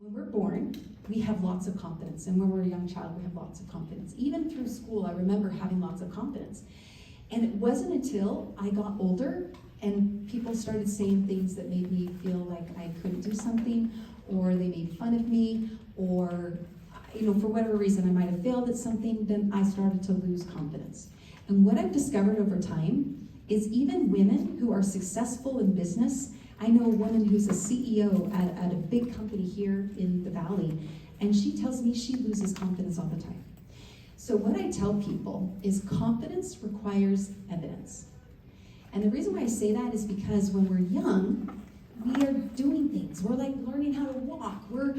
When we're born, we have lots of confidence, and when we're a young child, we have lots of confidence. Even through school, I remember having lots of confidence. And it wasn't until I got older and people started saying things that made me feel like I couldn't do something, or they made fun of me, or for whatever reason I might have failed at something, then I started to lose confidence. And what I've discovered over time is even women who are successful in business. I know a woman who's a CEO at a big company here in the Valley, and she tells me she loses confidence all the time. So what I tell people is confidence requires evidence. And the reason why I say that is because when we're young, we are doing things. We're like learning how to walk. We're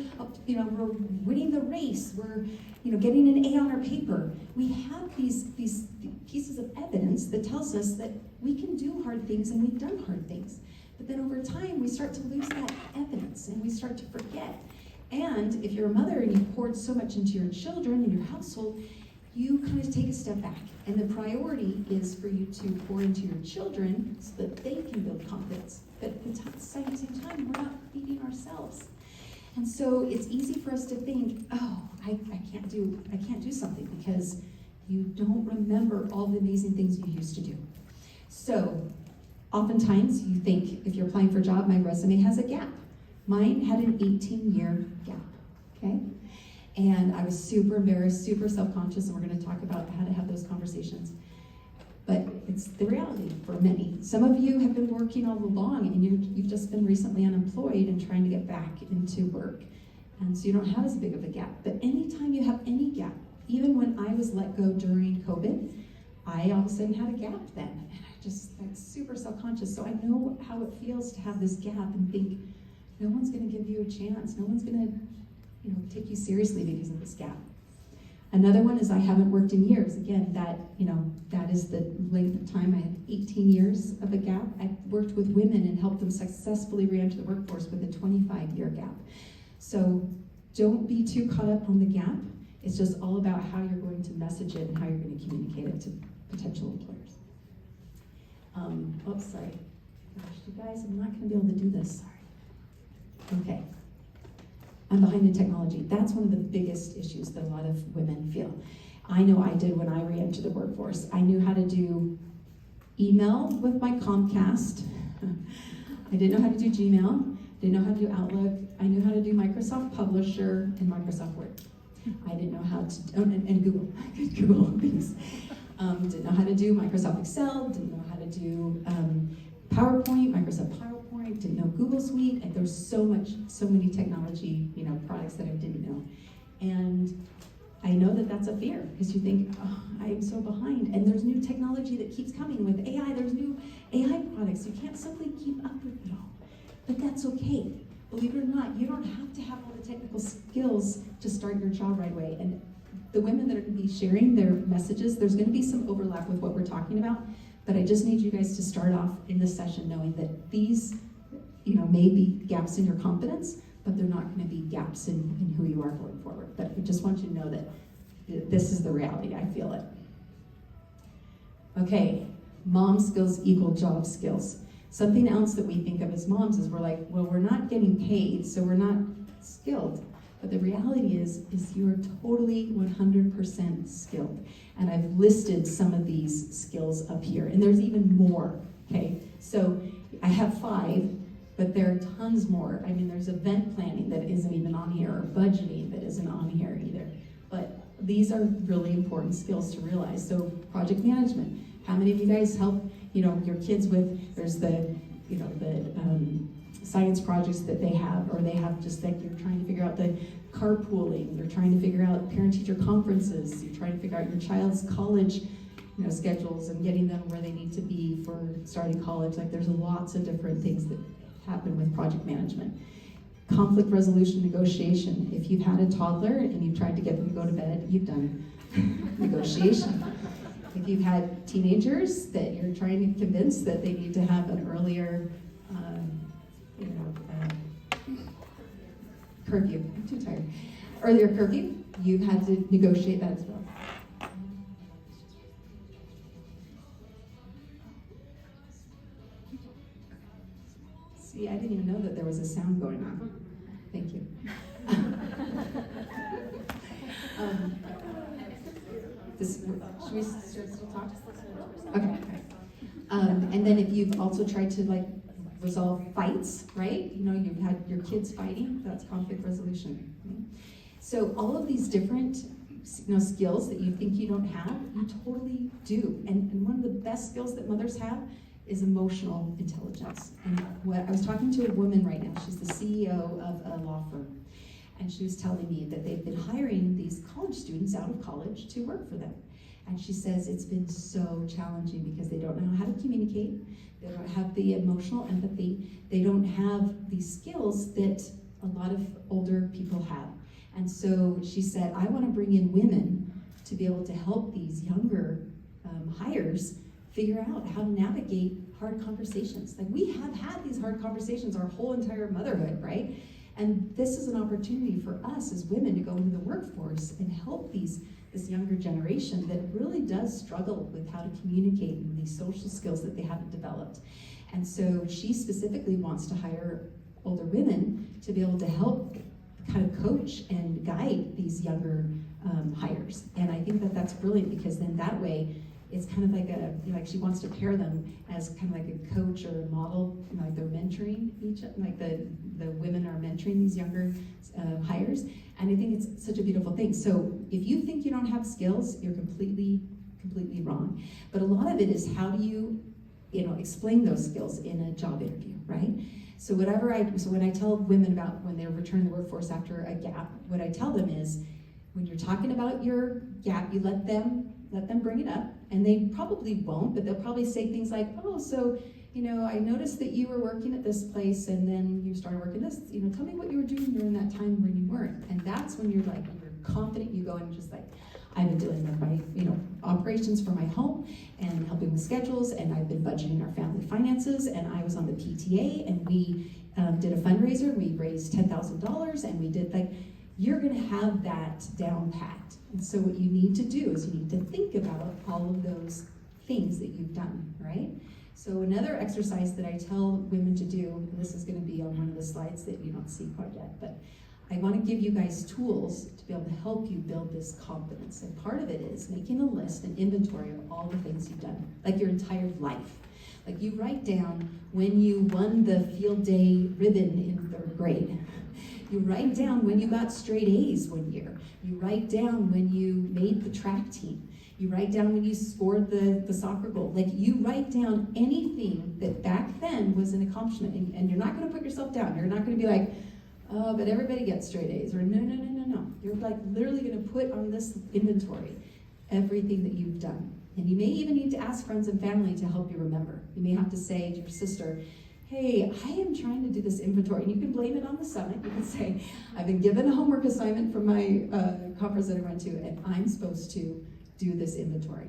winning the race. We're getting an A on our paper. We have these pieces of evidence that tells us that we can do hard things and we've done hard things. But then over time, we start to lose that evidence and we start to forget. And if you're a mother and you've poured so much into your children and your household, you kind of take a step back. And the priority is for you to pour into your children so that they can build confidence. But at the same time, we're not feeding ourselves. And so it's easy for us to think, oh, I can't do something because you don't remember all the amazing things you used to do. So oftentimes you think, if you're applying for a job, my resume has a gap. Mine had an 18-year gap, okay? And I was super embarrassed, super self-conscious, and we're going to talk about how to have those conversations. But it's the reality for many. Some of you have been working all along, and you've just been recently unemployed and trying to get back into work. And so you don't have as big of a gap. But anytime you have any gap, even when I was let go during COVID, I all of a sudden had a gap then. And I'm super self-conscious. So I know how it feels to have this gap and think, no one's going to give you a chance. No one's going to take you seriously because of this gap. Another one is I haven't worked in years. Again, that is the length of time. I had 18 years of a gap. I worked with women and helped them successfully re-enter the workforce with a 25-year gap. So don't be too caught up on the gap. It's just all about how you're going to message it and how you're going to communicate it to potential employers. Oops, sorry. Gosh, you guys, I'm not going to be able to do this. Sorry. Okay. I'm behind in technology. That's one of the biggest issues that a lot of women feel. I know I did when I re-entered the workforce. I knew how to do email with my Comcast. I didn't know how to do Gmail. Didn't know how to do Outlook. I knew how to do Microsoft Publisher and Microsoft Word. I didn't know how to, and Google, Google things. Didn't know how to do Microsoft Excel. Didn't know how to do PowerPoint, Microsoft PowerPoint. Didn't know Google Suite. And there's so many technology, products that I didn't know. And I know that that's a fear because you think, oh, I am so behind. And there's new technology that keeps coming with AI. There's new AI products. You can't simply keep up with it all. But that's okay. Believe it or not, you don't have to have all the technical skills to start your job right away. And the women that are going to be sharing their messages, there's going to be some overlap with what we're talking about. But I just need you guys to start off in this session knowing that these, may be gaps in your confidence, but they're not going to be gaps in who you are going forward. But I just want you to know that this is the reality. I feel it. Okay, mom skills equal job skills. Something else that we think of as moms is we're like, well, we're not getting paid, so we're not skilled. But the reality is you're totally 100% skilled. And I've listed some of these skills up here, and there's even more, okay? So I have 5, but there are tons more. I mean, there's event planning that isn't even on here, or budgeting that isn't on here either. But these are really important skills to realize. So project management. How many of you guys help, your kids with, there's the science projects that they have, or they have just like you're trying to figure out the carpooling, you're trying to figure out parent-teacher conferences, you're trying to figure out your child's college schedules and getting them where they need to be for starting college. Like there's lots of different things that happen with project management. Conflict resolution negotiation. If you've had a toddler and you've tried to get them to go to bed, you've done negotiation. If you've had teenagers that you're trying to convince that they need to have an earlier curfew, I'm too tired. Earlier curfew, you've had to negotiate that as well. See, I didn't even know that there was a sound going on. Thank you. Should we still talk? Okay. And then if you've also tried to like resolve fights, right? You know, you've had your kids fighting, that's conflict resolution. Right? So all of these different skills that you think you don't have, you totally do. And one of the best skills that mothers have is emotional intelligence. And I was talking to a woman right now, she's the CEO of a law firm. And she was telling me that they've been hiring these college students out of college to work for them. And she says it's been so challenging because they don't know how to communicate, they don't have the emotional empathy, they don't have these skills that a lot of older people have. And so she said, I want to bring in women to be able to help these younger hires figure out how to navigate hard conversations. Like, we have had these hard conversations our whole entire motherhood, right? And this is an opportunity for us as women to go into the workforce and help this younger generation that really does struggle with how to communicate and these social skills that they haven't developed. And so she specifically wants to hire older women to be able to help kind of coach and guide these younger hires. And I think that that's brilliant, because then that way it's kind of like she wants to pair them as kind of like a coach or a model, like they're mentoring like the women are mentoring these younger hires. And I think it's such a beautiful thing. So if you think you don't have skills, you're completely wrong. But a lot of it is, how do you explain those skills in a job interview, right? So when I tell women about when they're returning to the workforce after a gap, what I tell them is, when you're talking about your gap, you let them bring it up, and they probably won't, but they'll probably say things like, oh, so, I noticed that you were working at this place and then you started working this, tell me what you were doing during that time when you weren't. And that's when you're confident, you go and just like, I've been dealing with my, operations for my home and helping with schedules, and I've been budgeting our family finances, and I was on the PTA, and we did a fundraiser, we raised $10,000, and we did you're gonna have that down pat. And so what you need to do is you need to think about all of those things that you've done, right? So another exercise that I tell women to do, and this is gonna be on one of the slides that you don't see quite yet, but I wanna give you guys tools to be able to help you build this confidence. And part of it is making a list, an inventory of all the things you've done, like your entire life. Like, you write down when you won the field day ribbon in 3rd grade. You write down when you got straight A's one year. You write down when you made the track team. You write down when you scored the soccer goal. Like, you write down anything that back then was an accomplishment. And you're not gonna put yourself down. You're not gonna be like, oh, but everybody gets straight A's. Or no. You're literally gonna put on this inventory everything that you've done. And you may even need to ask friends and family to help you remember. You may have to say to your sister, hey, I am trying to do this inventory. And you can blame it on the summit. You can say, I've been given a homework assignment from my conference that I went to, and I'm supposed to do this inventory.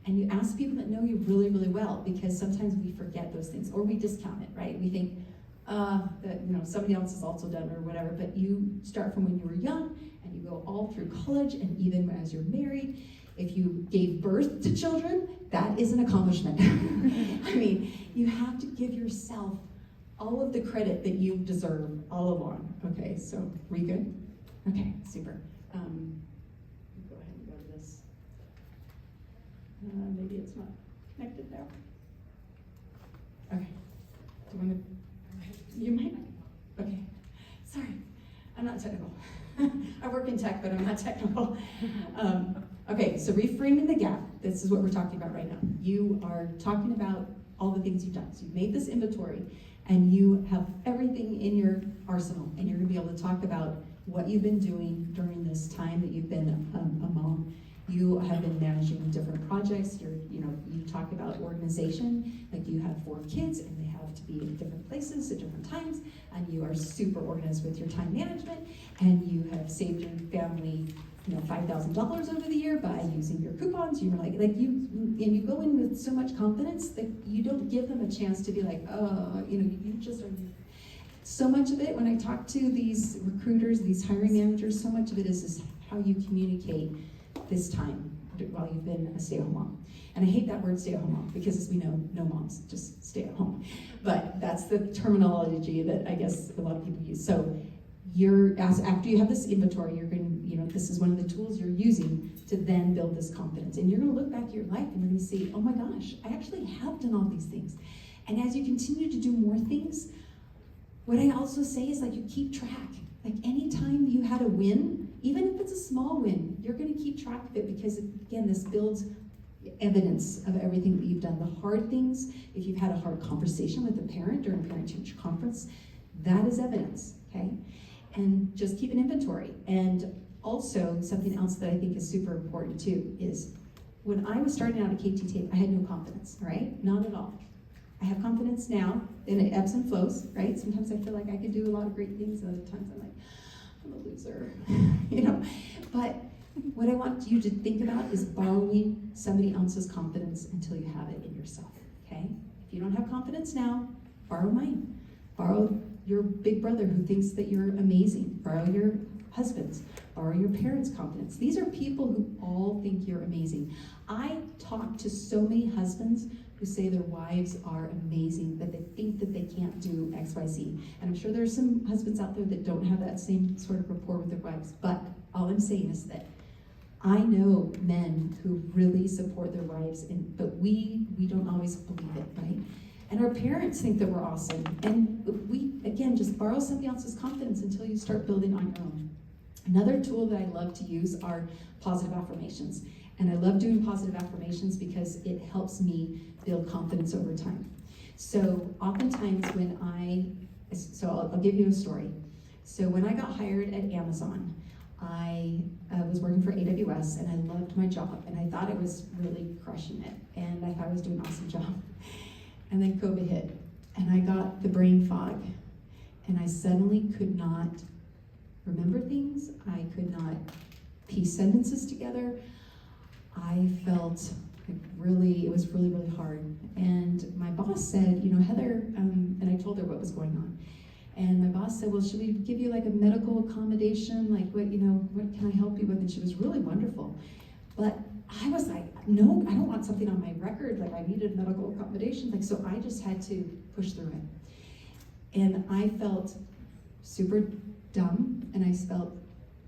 And you ask people that know you really, really well, because sometimes we forget those things, or we discount it, right? We think that somebody else has also done it or whatever, but you start from when you were young, and you go all through college, and even as you're married. If you gave birth to children, that is an accomplishment. I mean, you have to give yourself all of the credit that you deserve all along. Okay, so we good? Okay, super. Go ahead and go to this. Maybe it's not connected now. Okay. Do you want to? You might. Okay. Sorry, I'm not technical. I work in tech, but I'm not technical. Okay, so reframing the gap. This is what we're talking about right now. You are talking about all the things you've done. So you've made this inventory, and you have everything in your arsenal, and you're gonna be able to talk about what you've been doing during this time that you've been a mom. You have been managing different projects. You talk about organization, like you have 4 kids, and they have to be in different places at different times, and you are super organized with your time management, and you have saved your family $5,000 over the year by using your coupons. You're you go in with so much confidence that you don't give them a chance to be like, oh, you just are. So much of it, when I talk to these recruiters, these hiring managers, so much of it is how you communicate this time while you've been a stay-at-home mom. And I hate that word stay-at-home mom, because as we know, no moms just stay at home. But that's the terminology that I guess a lot of people use. So after you have this inventory, you're going to, this is one of the tools you're using to then build this confidence. And you're going to look back at your life and you're going to see, oh my gosh, I actually have done all these things. And as you continue to do more things, what I also say is like you keep track. Like anytime you had a win, even if it's a small win, you're going to keep track of it because, again, this builds evidence of everything that you've done. The hard things, if you've had a hard conversation with a parent during a parent-teacher conference, that is evidence, okay? And just keep an inventory. And also, something else that I think is super important too is when I was starting out at KT Tape, I had no confidence, right? Not at all. I have confidence now, and it ebbs and flows, right? Sometimes I feel like I can do a lot of great things, and other times I'm like, I'm a loser, But what I want you to think about is borrowing somebody else's confidence until you have it in yourself, okay? If you don't have confidence now, borrow mine. Borrow your big brother who thinks that you're amazing. Borrow your husband's. Borrow your parents' confidence. These are people who all think you're amazing. I talk to so many husbands who say their wives are amazing, that they think that they can't do X, Y, Z. And I'm sure there's some husbands out there that don't have that same sort of rapport with their wives. But all I'm saying is that I know men who really support their wives, but we don't always believe it, right? And our parents think that we're awesome. And we, again, just borrow somebody else's confidence until you start building on your own. Another tool that I love to use are positive affirmations. And I love doing positive affirmations because it helps me build confidence over time. So oftentimes I'll give you a story. So when I got hired at Amazon, I was working for AWS and I loved my job and I thought I was really crushing it and I thought I was doing an awesome job. And then COVID hit and I got the brain fog and I suddenly could not remember things. I could not piece sentences together. I felt like it was really, really hard. And my boss said, Heather, and I told her what was going on. And my boss said, well, should we give you like a medical accommodation? Like, what can I help you with? And she was really wonderful. But I was like, no, I don't want something on my record. Like, I needed medical accommodation. Like, so I just had to push through it. And I felt super dumb, and I felt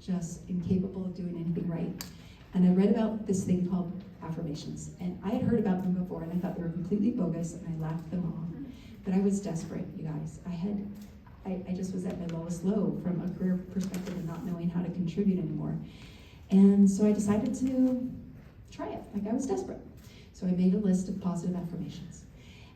just incapable of doing anything right. And I read about this thing called affirmations. And I had heard about them before, and I thought they were completely bogus, and I laughed them off. But I was desperate, you guys. I just was at my lowest low from a career perspective and not knowing how to contribute anymore. And so I decided to try it. Like, I was desperate. So I made a list of positive affirmations.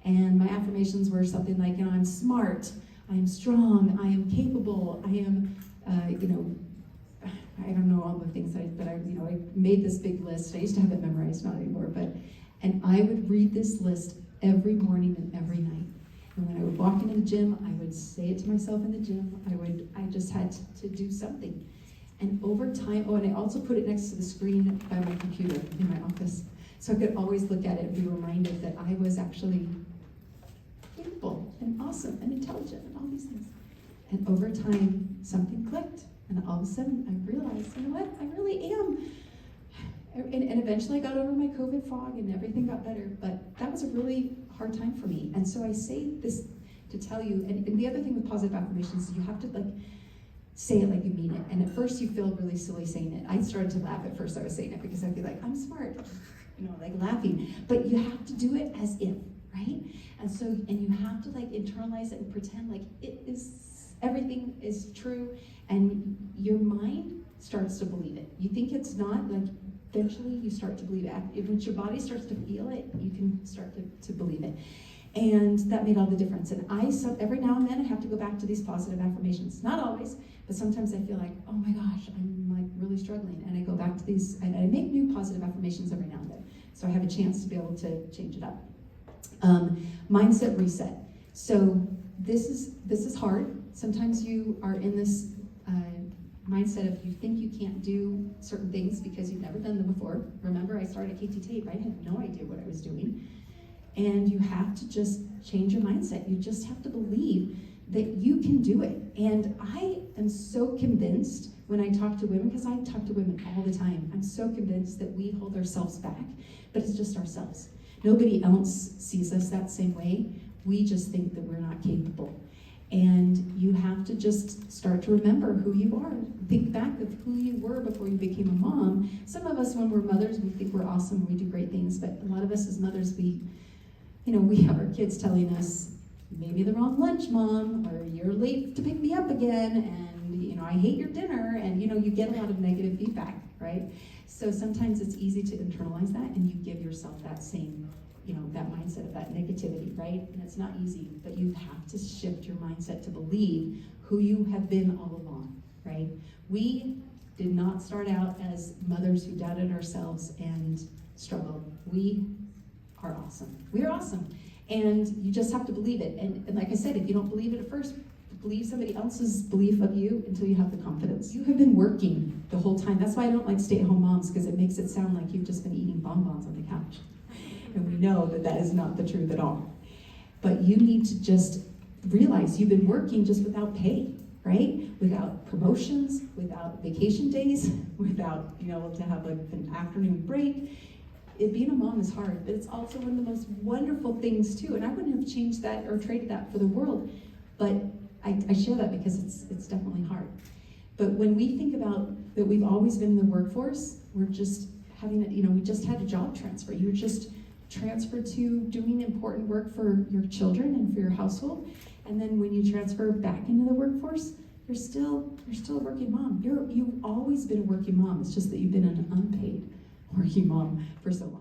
And my affirmations were something like, I'm smart, I am strong, I am capable, I am, I don't know all the things but I made this big list. I used to have it memorized, not anymore, and I would read this list every morning and every night. And when I would walk into the gym, I would say it to myself in the gym. I just had to do something. And over time, and I also put it next to the screen by my computer in my office, so I could always look at it and be reminded that I was actually capable and awesome and intelligent and all these things. And over time, something clicked. And all of a sudden, I realized, you know what, I really am. And eventually I got over my COVID fog and everything got better, but that was a really hard time for me. And so I say this to tell you, and the other thing with positive affirmations is you have to say it like you mean it. And at first you feel really silly saying it. I started to laugh at first I was saying it because I'd be like, I'm smart, laughing. But you have to do it as if, right? And you have to internalize it and pretend like everything is true, and your mind starts to believe it. You think it's not, eventually you start to believe it. Once your body starts to feel it, you can start to believe it. And that made all the difference. And every now and then I have to go back to these positive affirmations. Not always, but sometimes I feel like, oh my gosh, I'm really struggling. And I go back to these, and I make new positive affirmations every now and then. So I have a chance to be able to change it up. Mindset reset. So this is hard. Sometimes you are in this mindset of you think you can't do certain things because you've never done them before. Remember, I started at KT Tape. I had no idea what I was doing. And you have to just change your mindset. You just have to believe that you can do it. And I am so convinced when I talk to women, because I talk to women all the time, I'm so convinced that we hold ourselves back, but it's just ourselves. Nobody else sees us that same way. We just think that we're not capable. And you have to just start to remember who you are. Think back of who you were before you became a mom. Some of us, when we're mothers, we think we're awesome, we do great things, but a lot of us as mothers, we have our kids telling us, maybe the wrong lunch, Mom, or you're late to pick me up again, and I hate your dinner, and you get a lot of negative feedback, right? So sometimes it's easy to internalize that, and you give yourself that same, that mindset of that negativity, right? And it's not easy, but you have to shift your mindset to believe who you have been all along, right? We did not start out as mothers who doubted ourselves and struggled. We are awesome. We are awesome. And you just have to believe it. And like I said, if you don't believe it at first, believe somebody else's belief of you until you have the confidence. You have been working the whole time. That's why I don't like stay-at-home moms, because it makes it sound like you've just been eating bonbons on the couch. And we know that that is not the truth at all. But you need to just realize you've been working just without pay, right? Without promotions, without vacation days, without being able to have an afternoon break. Being a mom is hard, but it's also one of the most wonderful things too. And I wouldn't have changed that or traded that for the world. But I share that because it's definitely hard. But when we think about that we've always been in the workforce, we're just having, we just had a job transfer. You're just transferred to doing important work for your children and for your household. And then when you transfer back into the workforce, you're still a working mom. You've always been a working mom. It's just that you've been an unpaid working mom for so long.